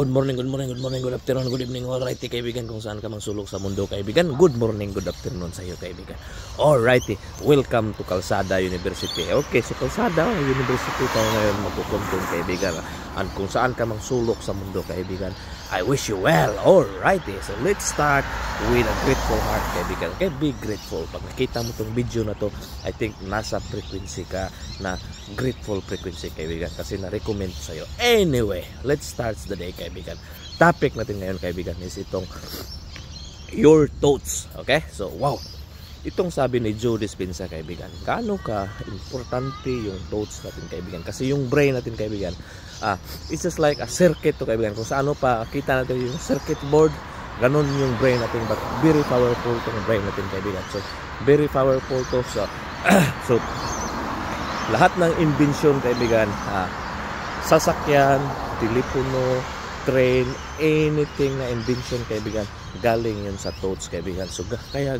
Good morning, good afternoon, good evening, alrighty kaibigan kung saan ka mang sulok sa mundo kaibigan. Good morning, good afternoon sa iyo kaibigan. Alrighty, welcome to Calzada University. Okay, so Calzada University tayo ngayon magkukuntong kaibigan. And kung saan ka mang sulok sa mundo kaibigan, I wish you well. Alrighty, so let's start with a grateful heart kaibigan. Okay, be grateful. Pag nakita mo tong video na to, I think nasa frequency ka na grateful frequency kaibigan kasi na-recommend sa iyo. Anyway, let's start the day kaibigan. Topic natin ngayon kaibigan is itong your thoughts. Okay? So, wow. Itong sabi ni Joe Dispenza kaibigan, gaano ka importante yung thoughts natin kaibigan. Kasi yung brain natin kaibigan, it's just like a circuit to kaibigan. Kung saan pa kita natin yung circuit board, ganun yung brain natin. But very powerful tong brain natin kaibigan. So, very powerful to. So, lahat ng invention kaibigan, sasakyan, telepono, train, anything na invention kaibigan, galing yun sa thoughts kaibigan. So kaya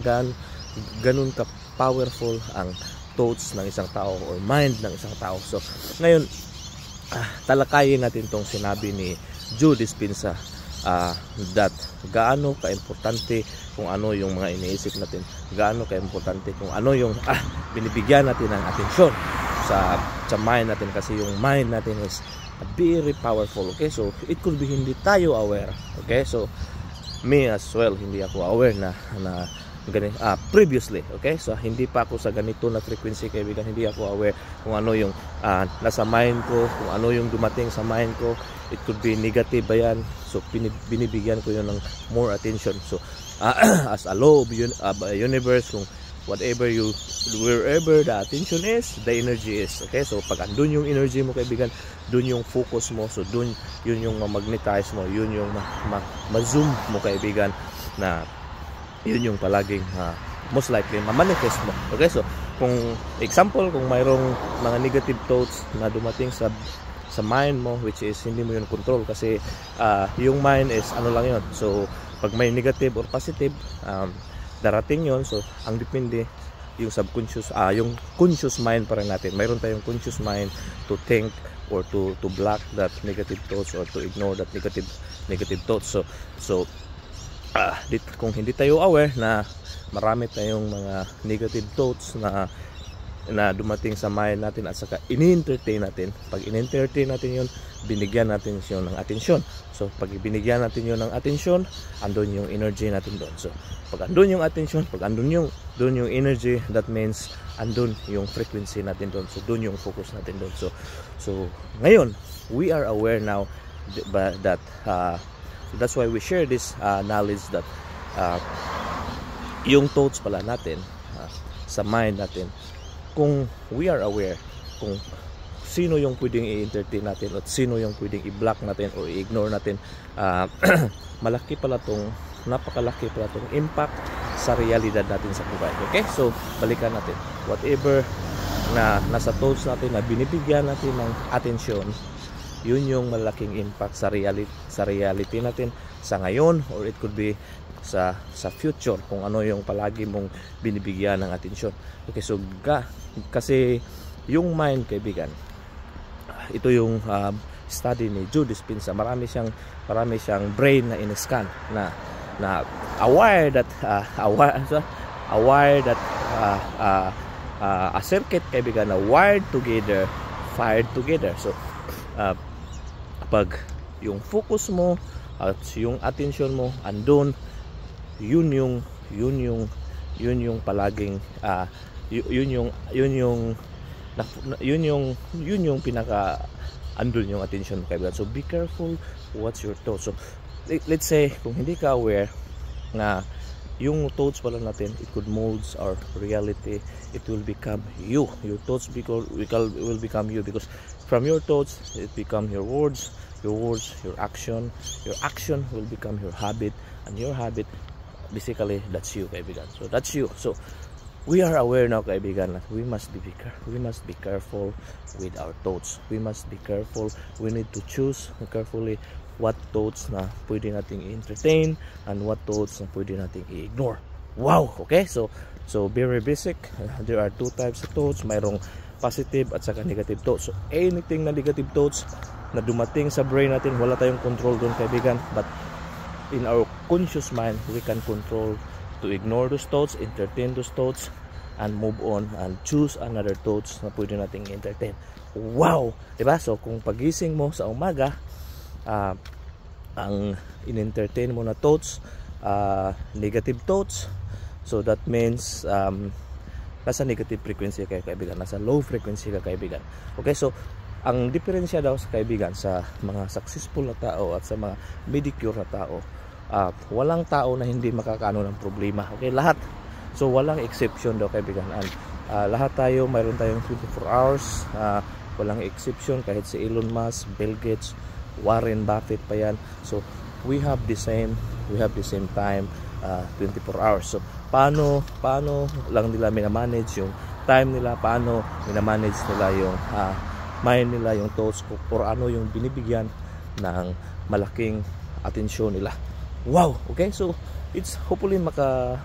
ganun ka powerful ang thoughts ng isang tao or mind ng isang tao. So ngayon, talakayin natin tong sinabi ni Joe Dispenza, that gaano ka-importante kung ano yung mga iniisip natin, gaano ka-importante kung ano yung binibigyan natin ng atensyon sa mind natin, kasi yung mind natin is very powerful. Okay, so it could be hindi tayo aware. Okay, so me as well, hindi ako aware na previously. Okay, so hindi pa ako sa ganito na frequency kaibigan, hindi ako aware kung ano yung nasa mind ko, kung ano yung dumating sa mind ko. It could be negative ba yan, so binibigyan ko yun ng more attention. So as a law of universe, kung wherever the attention is, the energy is. Okay, so pag andun yung energy mo kaibigan, dun yung focus mo, so dun yun yung ma-magnetize mo, yun yung ma-zoom mo kaibigan, na yun yung palaging most likely ma-manifest mo. Okay, so kung example, kung mayroong mga negative thoughts na dumating sa mind mo, which is hindi mo yun control, kasi yung mind is ano lang yun. So pag may negative or positive, darating yon. So ang depende yung subconscious, yung conscious mind pa rin natin. Mayroon tayong conscious mind to think or to block that negative thoughts or to ignore that negative thoughts. So kung hindi tayo aware na marami tayong mga negative thoughts na dumating sa mind natin at saka in-entertain natin. Pag in-entertain natin yun, binigyan natin yun ng atensyon. So pag binigyan natin yun ng atensyon, andun yung energy natin doon. So pag andun yung atensyon, pag andun yung energy, that means andun yung frequency natin doon. So doon yung focus natin doon. So ngayon, we are aware now that that's why we share this knowledge that yung thoughts pala natin sa mind natin, kung we are aware kung sino yung pwedeng i-entertain natin at sino yung pwedeng i-block natin o i-ignore natin, napakalaki pala tong impact sa realidad natin sa buhay. Okay, so balikan natin, whatever na nasa thoughts natin na binibigyan natin ng atensyon, yun yung malaking impact sa reality natin sa ngayon, or it could be sa future, kung ano yung palagi mong binibigyan ng atensyon. Okay, so kasi yung mind kaibigan, ito yung study ni Joe Dispenza, marami siyang brain na in-scan na aware that a circuit kaibigan na wired together, fired together. So pag yung focus mo at yung attention mo andun, yun yung palaging yun yung pinaka andun yung attention mo kaibigan. So be careful what's your thoughts. So let's say kung hindi ka aware na yung thoughts pala natin, it could molds our reality. It will become you. Your thoughts will become you, because from your thoughts it become your words, your action will become your habit, and your habit basically that's you kaibigan. So that's you. So we are aware now kaibigan that we must be careful with our thoughts. We must be careful. We need to choose carefully what thoughts na pwede nating i-entertain and what thoughts na pwede nating i-ignore. Wow, okay? So very basic. There are two types of thoughts. Mayroong positive at saka negative thoughts. So anything na negative thoughts, na dumating sa brain natin, wala tayong control doon kaibigan, but in our conscious mind we can control to ignore those thoughts, entertain those thoughts, and move on and choose another thoughts na pwede nating entertain. Wow, diba? So kung pagising mo sa umaga, ang in-entertain mo na thoughts, negative thoughts, so that means nasa negative frequency ka kaibigan, nasa low frequency ka kaibigan. Okay, so ang diferensya daw sa kaibigan sa mga successful na tao at sa mga medicure na tao, walang tao na hindi makakaano ng problema. Okay, lahat. So walang exception daw kaibigan. And lahat tayo, mayroon tayong 24 hours. Walang exception, kahit si Elon Musk, Bill Gates, Warren Buffett pa yan. So we have the same time, 24 hours. So paano lang nila minamanage yung time nila, paano minamanage nila yung mind nila, yung thoughts, or ano yung binibigyan ng malaking atensyon nila. Wow, okay, so it's hopefully maka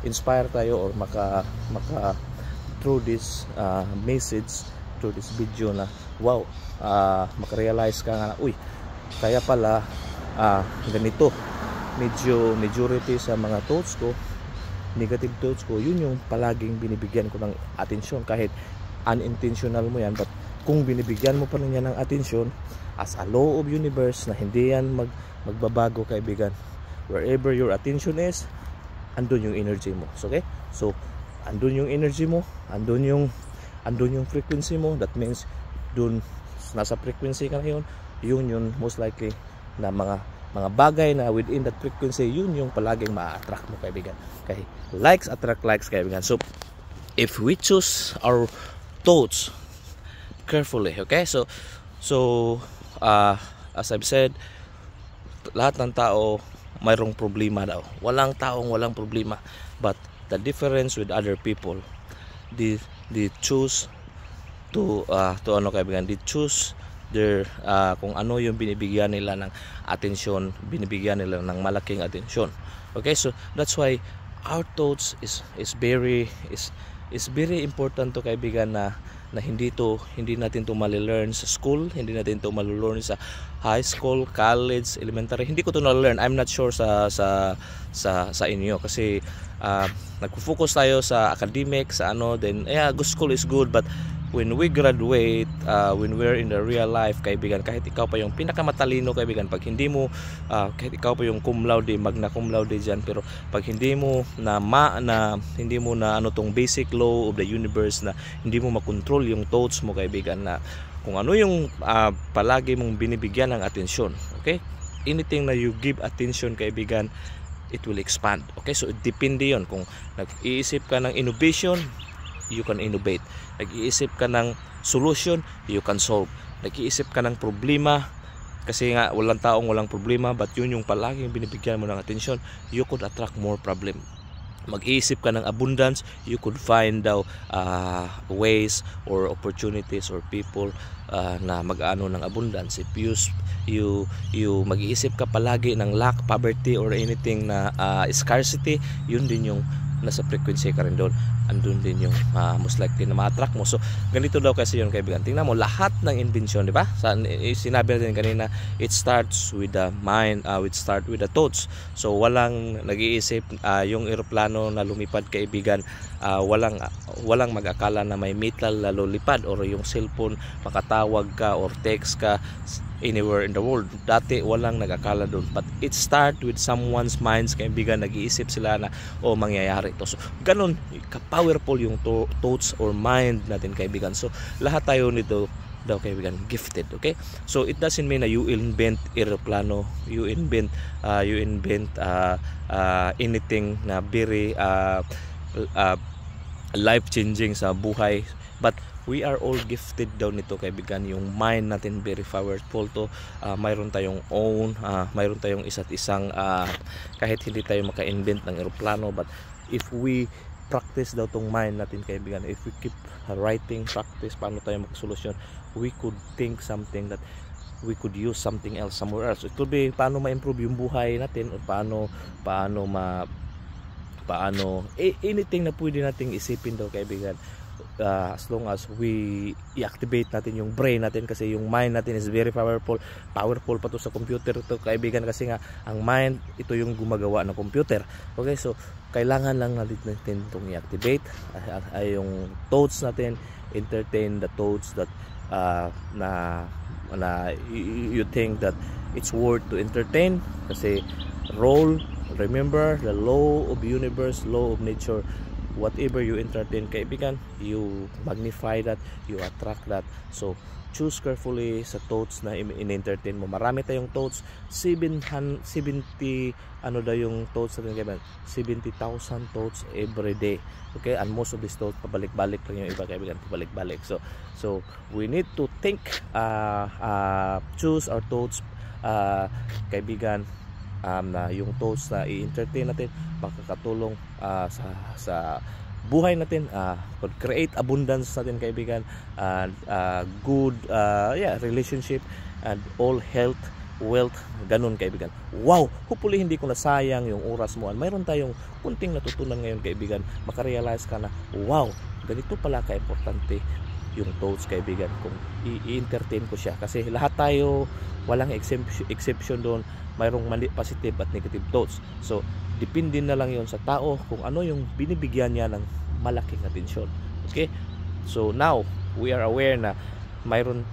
inspire tayo, or maka through this message, through this video na wow, maka-realize ka nga, uy, kaya pala ganito, majority sa mga thoughts ko, negative thoughts ko, yun yung palaging binibigyan ko ng atensyon, kahit unintentional mo yan, but kung binibigyan mo pa rin yan ng atensyon, as a law of universe na hindi yan magbabago kaibigan, wherever your attention is, andun yung energy mo. So, okay, so andun yung energy mo, andun yung frequency mo. That means dun nasa frequency ka na yun most likely na mga bagay na within that frequency, yun yung palaging ma-attract mo kaibigan. Okay, likes attract likes kaibigan. So if we choose our thoughts carefully, okay, so as I've said, lahat ng tao mayroong problema daw. Walang taong walang problema, but the difference with other people, they choose to ano kaibigan, they choose their kung ano yung binibigyan nila ng atensyon, binibigyan nila ng malaking atensyon. Okay, so that's why our thoughts is very important to kaibigan, na hindi natin to mali-learn sa school, hindi natin to mali-learn sa high school, college, elementary. Hindi ko to na-learn. I'm not sure sa inyo, kasi nagfo-focus tayo sa academic, sa ano, then school is good, but when we graduate, when we're in the real life kaibigan, kahit ikaw pa yung pinakamatalino kaibigan, pag hindi mo kahit ikaw pa yung cum laude, magna cum laude dyan, pero pag hindi mo na ano tong basic law of the universe, na hindi mo makontrol yung thoughts mo kaibigan, na kung ano yung palagi mong binibigyan ng atensyon, okay, anything na you give attention kaibigan, it will expand. Okay, so depende yon. Kung nag-iisip ka ng innovation, you can innovate. Nag-iisip ka ng solution, you can solve. Nag-iisip ka ng problema, kasi nga walang taong walang problema, but yun yung palaging binibigyan mo ng attention, you could attract more problem. Mag-iisip ka ng abundance, you could find daw ways or opportunities or people na mag-ano ng abundance. If you mag-iisip ka palagi ng lack, poverty, or anything na scarcity, yun din yung nasa frequency ka rin doon, andun din yung most likely na ma-attract mo. So ganito daw kasi yun kaibigan. Tingnan mo, lahat ng invention, di ba? Sinabi natin kanina, it starts with the mind, it starts with the thoughts. So walang nag-iisip, yung eroplano na lumipad kaibigan, walang mag-akala na may metal na lulipad, or yung cellphone makatawag ka or text ka anywhere in the world. Dati walang nag-akala doon, but it start with someone's minds kaibigan. Nag-iisip sila na mangyayari ito. So ganun ka-powerful yung thoughts or mind natin kaibigan. So lahat tayo nito daw kaibigan gifted. Okay, so it doesn't mean na you invent aeroplano, you invent anything na very life changing sa buhay, but we are all gifted daw nito kaibigan. Yung mind natin very powerful to. Mayroon tayong own, mayroon tayong isa't isang kahit hindi tayo maka-invent ng eroplano, but if we practice daw tong mind natin kaibigan, if we keep writing, practice paano tayo magsolusyon, we could think something that we could use something else somewhere else. It could be paano ma-improve yung buhay natin, o paano anything na pwede nating isipin daw kaibigan, as long as we i-activate natin yung brain natin, kasi yung mind natin is very powerful pa to sa computer to kaibigan, kasi nga ang mind ito yung gumagawa ng computer. Okay, so kailangan lang natin itong i-activate ay yung thoughts natin, entertain the thoughts that na you think that it's worth to entertain, kasi remember the law of universe, law of nature. Whatever you entertain kaibigan, you magnify that, you attract that. So choose carefully sa thoughts na in-entertain mo. Marami tayong thoughts, 70 ano daw yung thoughts natin kaibigan, 70,000 thoughts every day. Okay, and most of these thoughts pabalik-balik lang yung iba kaibigan, pabalik-balik. So we need to think, choose our thoughts kaibigan, na yung thoughts na i-entertain natin makakatulong sa buhay natin, create abundance natin kaibigan, and good relationship and all health, wealth, ganun kaibigan. Wow, hopefully hindi ko nasayang yung oras mo, and mayroon tayong kunting natutunan ngayon kaibigan, makarealize ka na wow, ganito pala ka-importante yung thoughts kaibigan, kung i-entertain ko siya, kasi lahat tayo walang exception doon, mayroong positive at negative thoughts. So depende na lang yon sa tao kung ano yung binibigyan niya ng malaking atensyon. Okay, so now we are aware na mayroon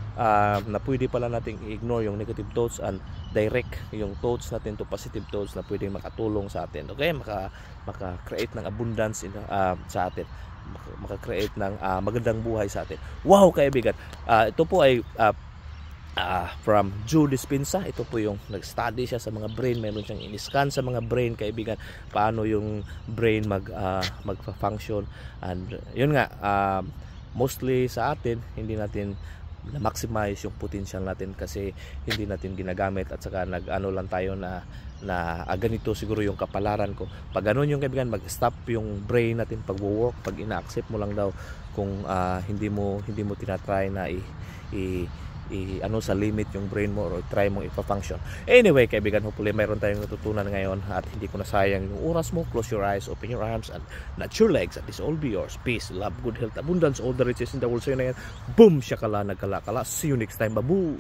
na pwede pala nating i-ignore yung negative thoughts and direct yung thoughts natin to positive thoughts na pwedeng makatulong sa atin. Okay, maka-create ng abundance sa atin, maka-create ng magandang buhay sa atin. Wow kaibigan, ito po ay from Joe Dispenza. Ito po yung nag-study siya sa mga brain, mayroon siyang in-scan sa mga brain kaibigan, paano yung brain magfa-function, and yun nga, mostly sa atin hindi natin na-maximize yung potential natin kasi hindi natin ginagamit, at saka nag-ano lang tayo na ganito siguro yung kapalaran ko. Pag ganun yung kaibigan, mag-stop yung brain natin pag-work, pag ina-accept mo lang daw kung hindi mo tinatry na ano sa limit yung brain mo or try mong ipa-function. Anyway kaibigan, hopefully mayroon tayong natutunan ngayon at hindi ko nasayang yung oras mo. Close your eyes, open your arms, and not your legs, and this all be yours. Peace, love, good health, abundance, all the riches in the world. So yun na yan. Boom! Shakala, nagkala-kala. See you next time. Babu!